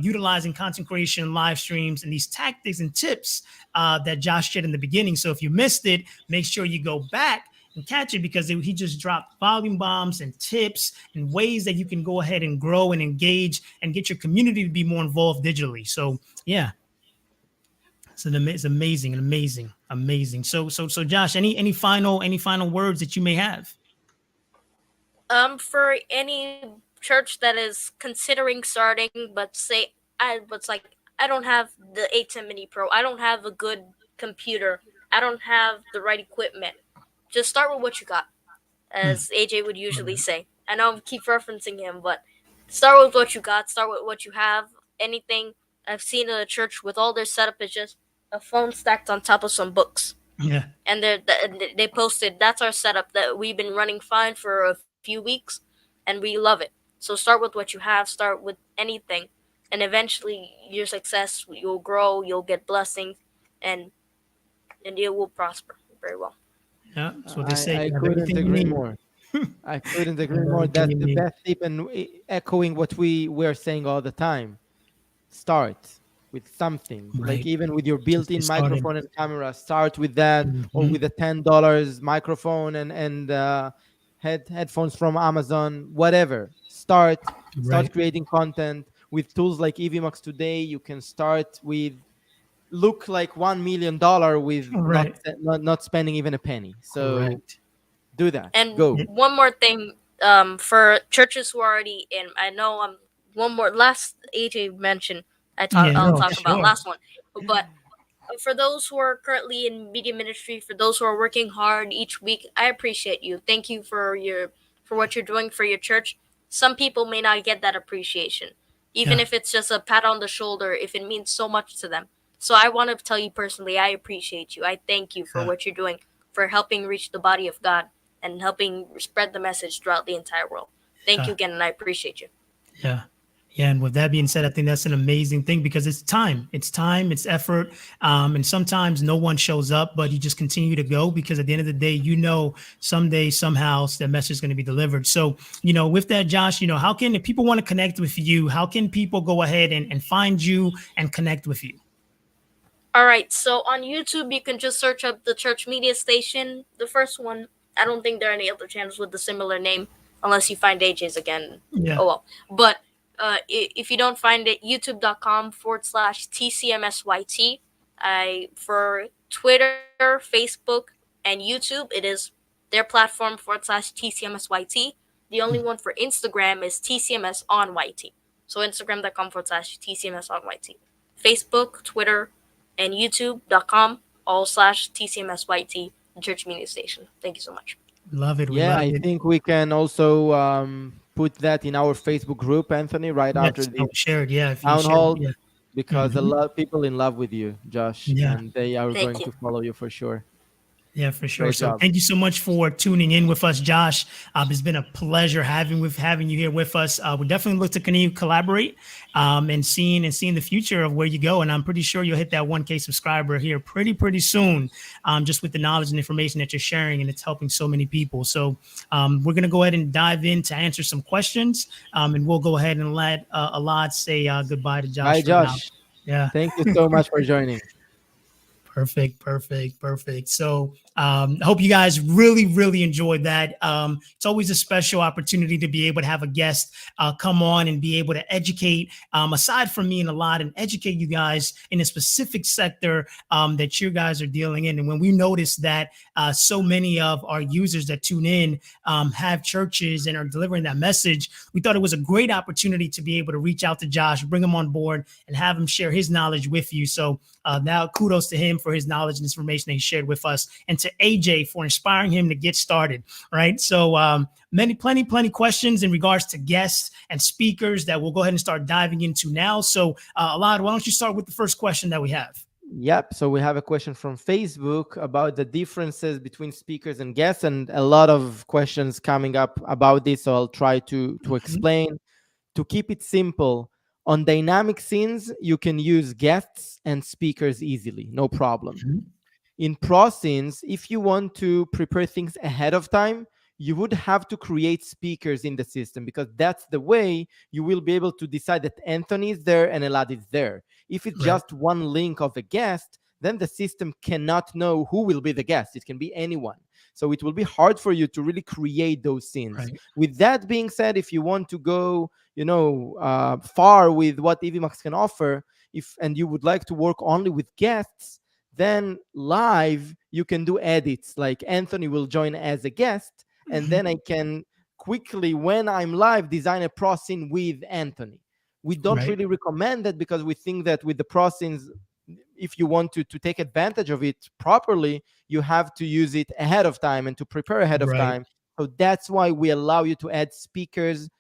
utilizing content creation, live streams, and these tactics and tips that Josh shared in the beginning. So if you missed it, make sure you go back and catch it, because he just dropped volume bombs and tips and ways that you can go ahead and grow and engage and get your community to be more involved digitally. So yeah, it's amazing. So Josh, any final words that you may have? For any church that is considering starting, but I don't have the A10 Mini Pro, I don't have a good computer, I don't have the right equipment, just start with what you got, as AJ would usually say. I know I keep referencing him, but start with what you got, start with what you have. Anything I've seen in a church with all their setup is just a phone stacked on top of some books. Yeah. And they posted, that's our setup that we've been running fine for a few weeks, and we love it. So start with what you have, start with anything, and eventually your success, you'll grow, you'll get blessings, and it will prosper very well. Yeah, that's what they say. I couldn't agree more. I couldn't agree more. That's the best tip, and echoing what we were saying all the time. Start with something, right. Like even with your built-in microphone and camera, start with that, or with a $10 microphone and headphones from Amazon, whatever. Start creating content with tools like Evmux today. You can start with look like $1 million with not spending even a penny. So do that. And go. One more thing, for churches who are already in, I know one more last AJ mentioned. I'll talk about last one, but for those who are currently in media ministry, for those who are working hard each week, I appreciate you. Thank you for what you're doing for your church. some people may not get that appreciation, even Yeah. if it's just a pat on the shoulder, if it means so much to them. So I want to tell you personally, I appreciate you. I thank you for Yeah. what you're doing, for helping reach the body of God and helping spread the message throughout the entire world. Thank you Yeah. again, and I appreciate you. Yeah. Yeah. And with that being said, I think that's an amazing thing because it's time, it's effort. And sometimes no one shows up, but you just continue to go because at the end of the day, someday, somehow that message is going to be delivered. So, with that, Josh, how can, if people want to connect with you, how can people go ahead and find you and connect with you? All right, so on YouTube, you can just search up the church media station. The first one, I don't think there are any other channels with a similar name, unless you find AJ's again. Yeah. Oh well. But if you don't find it, youtube.com/TCMSYT. For Twitter, Facebook, and YouTube, it is their platform /TCMSYT. The only one for Instagram is TCMS on YT. So Instagram.com/TCMS on YT. Facebook, Twitter, and youtube.com /TCMSYT, the church media station. Thank you so much. Love it. We Yeah, love I it. think we can also put that in our Facebook group, Anthony, right after Yes. this No, shared. Yeah. If you town share. hall, Yeah. because a Mhm. lot of people in love with you, Josh, Yeah. and they are Thank going you. to follow you for sure. Yeah, for sure. Great So job. thank you so much for tuning in with us, Josh. It's been a pleasure having you here with us. We definitely look to continue to collaborate and seeing the future of where you go. And I'm pretty sure you'll hit that 1K subscriber here pretty soon, just with the knowledge and information that you're sharing, and it's helping so many people. So we're gonna go ahead and dive in to answer some questions, and we'll go ahead and let Alad say goodbye to Bye, Josh for now. Josh. Yeah. Thank you so much for joining. Perfect. So I hope you guys really enjoyed that. It's always a special opportunity to be able to have a guest come on and be able to educate, aside from me and a lot, and educate you guys in a specific sector that you guys are dealing in. And when we notice that so many of our users that tune in have churches and are delivering that message, we thought it was a great opportunity to be able to reach out to Josh, bring him on board, and have him share his knowledge with you. So now kudos to him for his knowledge and information that he shared with us, and to AJ for inspiring him to get started. Right. So plenty questions in regards to guests and speakers that we'll go ahead and start diving into now. So Alad, why don't you start with the first question that we have? Yep. So we have a question from Facebook about the differences between speakers and guests, and a lot of questions coming up about this. So I'll try to explain. To keep it simple, on dynamic scenes, you can use guests and speakers easily, no problem. In pro scenes, if you want to prepare things ahead of time, you would have to create speakers in the system, because that's the way you will be able to decide that Anthony is there and Elad is there. If it's just one link of a guest, then the system cannot know who will be the guest. It can be anyone. So it will be hard for you to really create those scenes. Right. With that being said, if you want to go, far with what Evmux can offer, and you would like to work only with guests, then live you can do edits. Like Anthony will join as a guest, and then I can quickly, when I'm live, design a pro scene with Anthony. We don't really recommend that, because we think that with the pro scenes, if you want to take advantage of it properly, you have to use it ahead of time and to prepare ahead of time. So that's why we allow you to add speakers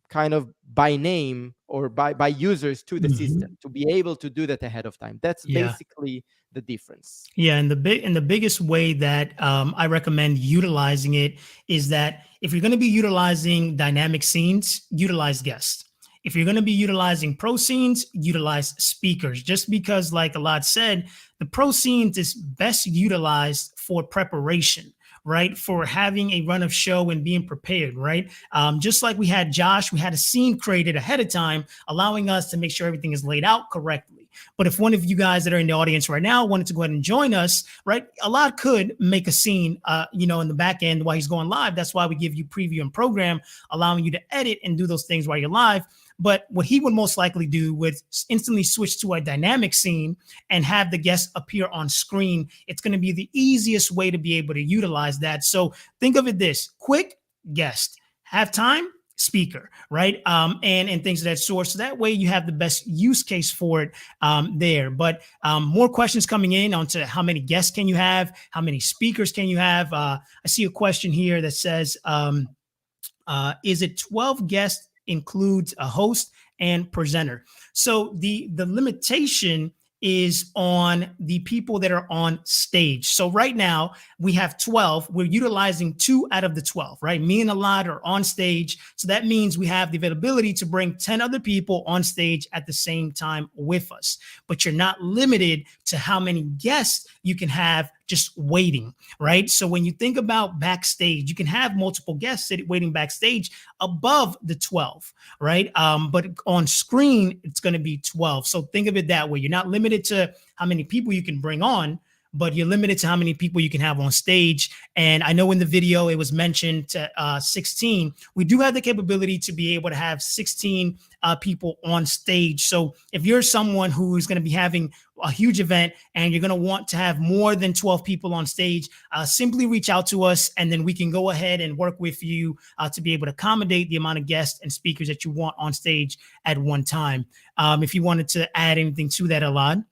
kind of by name or by users to the system, to be able to do that ahead of time. That's basically the difference. Yeah, and the biggest way that I recommend utilizing it is that if you're going to be utilizing dynamic scenes, utilize guests. If you're going to be utilizing pro scenes, utilize speakers. Just because, like Alad said, the pro scenes is best utilized for preparation, right? For having a run of show and being prepared, right? Just like we had Josh, we had a scene created ahead of time, allowing us to make sure everything is laid out correctly. But if one of you guys that are in the audience right now wanted to go ahead and join us, right, Alad could make a scene, in the back end while he's going live. That's why we give you preview and program, allowing you to edit and do those things while you're live. But what he would most likely do would instantly switch to a dynamic scene and have the guest appear on screen. It's going to be the easiest way to be able to utilize that. So think of it this: quick, guest, have time, speaker, right? And things of that sort. So that way you have the best use case for it there. But more questions coming in onto how many guests can you have? How many speakers can you have? I see a question here that says, Is it 12 guests includes a host and presenter? So the limitation is on the people that are on stage. So right now we have 12. We're utilizing 2 out of the 12, right? Me and Alad are on stage. So that means we have the availability to bring 10 other people on stage at the same time with us. But you're not limited to how many guests you can have just waiting, right? So when you think about backstage, you can have multiple guests waiting backstage above the 12, right? But on screen, it's going to be 12. So think of it that way. You're not limited to how many people you can bring on, but you're limited to how many people you can have on stage. And I know in the video, it was mentioned to 16. We do have the capability to be able to have 16 people on stage. So if you're someone who is going to be having a huge event and you're going to want to have more than 12 people on stage, simply reach out to us and then we can go ahead and work with you to be able to accommodate the amount of guests and speakers that you want on stage at one time. If you wanted to add anything to that, Alad.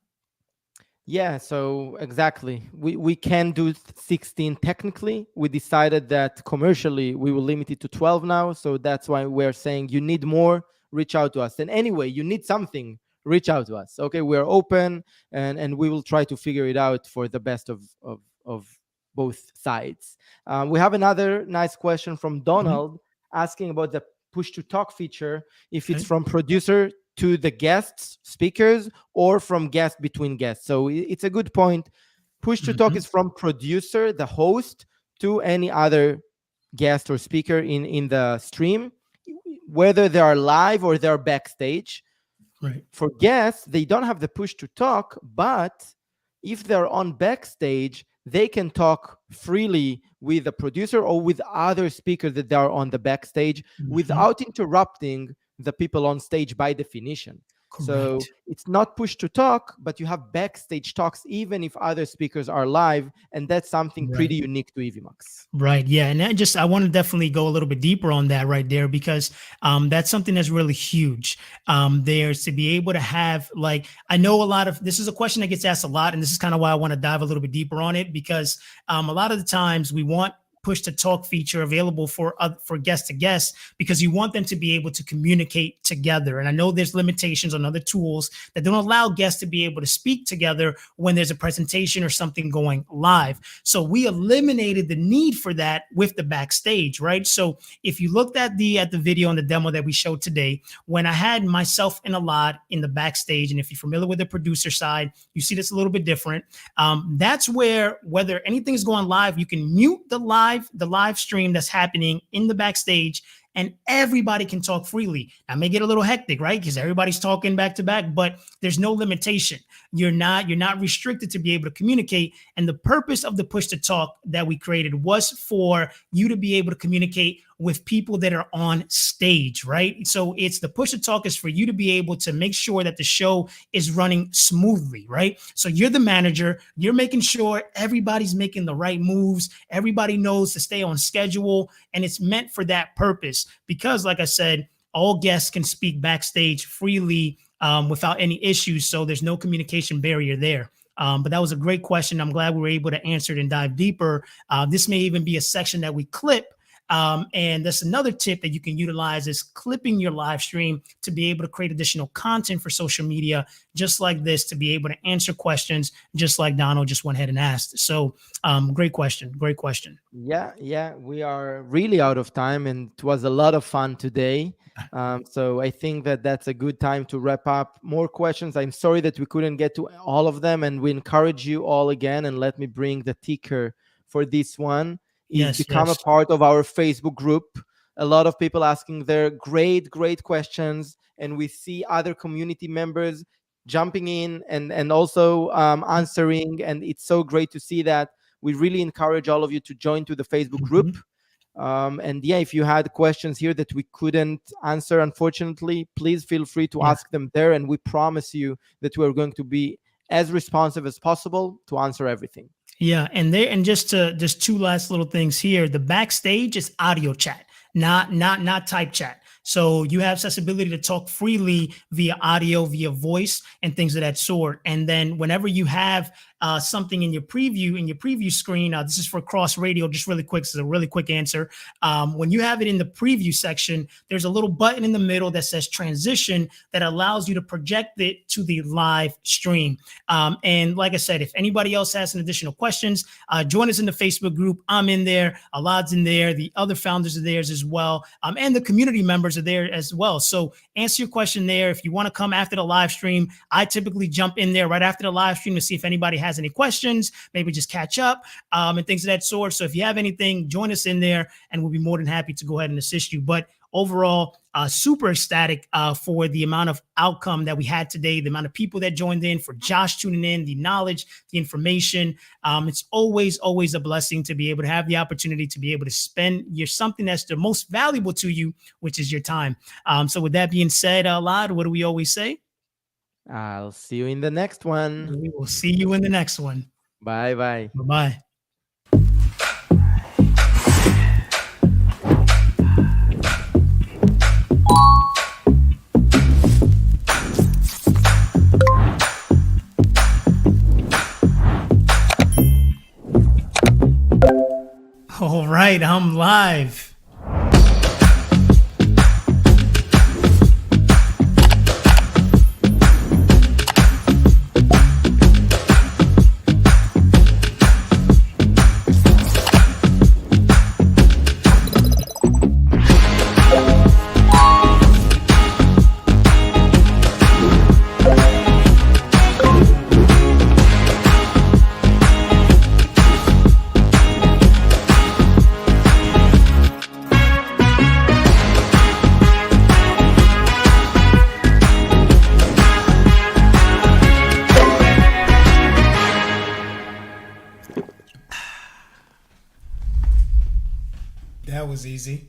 Yeah, so exactly. We can do 16 technically. We decided that commercially we will limit it to 12 now. So that's why we're saying you need more, reach out to us. And anyway, you need something, reach out to us. Okay, we're open and we will try to figure it out for the best of both sides. We have another nice question from Donald asking about the push to talk feature, if it's from producer to the guests, speakers, or from guest between guests. So it's a good point. Push to talk is from producer, the host, to any other guest or speaker in the stream, whether they are live or they're backstage. Right. For guests, they don't have the push to talk, but if they're on backstage, they can talk freely with the producer or with other speakers that they are on the backstage without interrupting the people on stage by definition. Correct. So it's not push to talk, but you have backstage talks even if other speakers are live, and that's something pretty unique to Evmux. Right. Yeah. And I want to definitely go a little bit deeper on that right there, because that's something that's really huge. There's to be able to have, like, I know this is a question that gets asked a lot, and this is kind of why I want to dive a little bit deeper on it, because a lot of the times we want push to talk feature available for guest to guest, because you want them to be able to communicate together. And I know there's limitations on other tools that don't allow guests to be able to speak together when there's a presentation or something going live. So we eliminated the need for that with the backstage, right? So if you looked at the video and the demo that we showed today, when I had myself and Alad in the backstage, and if you're familiar with the producer side, you see this a little bit different. That's where, whether anything is going live, you can mute the live stream that's happening in the backstage, and everybody can talk freely. That may get a little hectic, right? Because everybody's talking back to back, but there's no limitation. You're not restricted to be able to communicate. And the purpose of the push to talk that we created was for you to be able to communicate with people that are on stage, right? So it's the push to talk is for you to be able to make sure that the show is running smoothly, right? So you're the manager, you're making sure everybody's making the right moves, everybody knows to stay on schedule, and it's meant for that purpose, because like I said, all guests can speak backstage freely without any issues, so there's no communication barrier there. But that was a great question. I'm glad we were able to answer it and dive deeper. This may even be a section that we clip. And that's another tip that you can utilize, is clipping your live stream to be able to create additional content for social media, just like this, to be able to answer questions, just like Donald just went ahead and asked. So great question. Great question. Yeah, we are really out of time, and it was a lot of fun today. So I think that that's a good time to wrap up. More questions. I'm sorry that we couldn't get to all of them, and we encourage you all again, and let me bring the ticker for this one. Become a part of our Facebook group. A lot of people asking their great questions, and we see other community members jumping in and also answering, and it's so great to see that. We really encourage all of you to join to the Facebook group. And yeah, if you had questions here that we couldn't answer, unfortunately, please feel free to ask them there, and we promise you that we're going to be as responsive as possible to answer everything. Yeah, and just two last little things here. The backstage is audio chat, not type chat. So you have accessibility to talk freely via audio, via voice, and things of that sort. And then whenever you have something in your preview screen, this is for cross radio, just really quick. This is a really quick answer. When you have it in the preview section, there's a little button in the middle that says transition that allows you to project it to the live stream. And like I said, if anybody else has some additional questions, join us in the Facebook group. I'm in there. Alad's in there. The other founders are there as well. And the community members are there as well. So answer your question there. If you want to come after the live stream, I typically jump in there right after the live stream to see if anybody has any questions, maybe just catch up and things of that sort. So if you have anything, join us in there and we'll be more than happy to go ahead and assist you. But overall, super ecstatic for the amount of outcome that we had today, the amount of people that joined in, for Josh tuning in, the knowledge, the information. It's always a blessing to be able to have the opportunity to be able to spend something that's the most valuable to you, which is your time. So with that being said, Alad, what do we always say? I'll see you in the next one. We will see you in the next one. Bye-bye. Bye-bye. All right, I'm live. That was easy.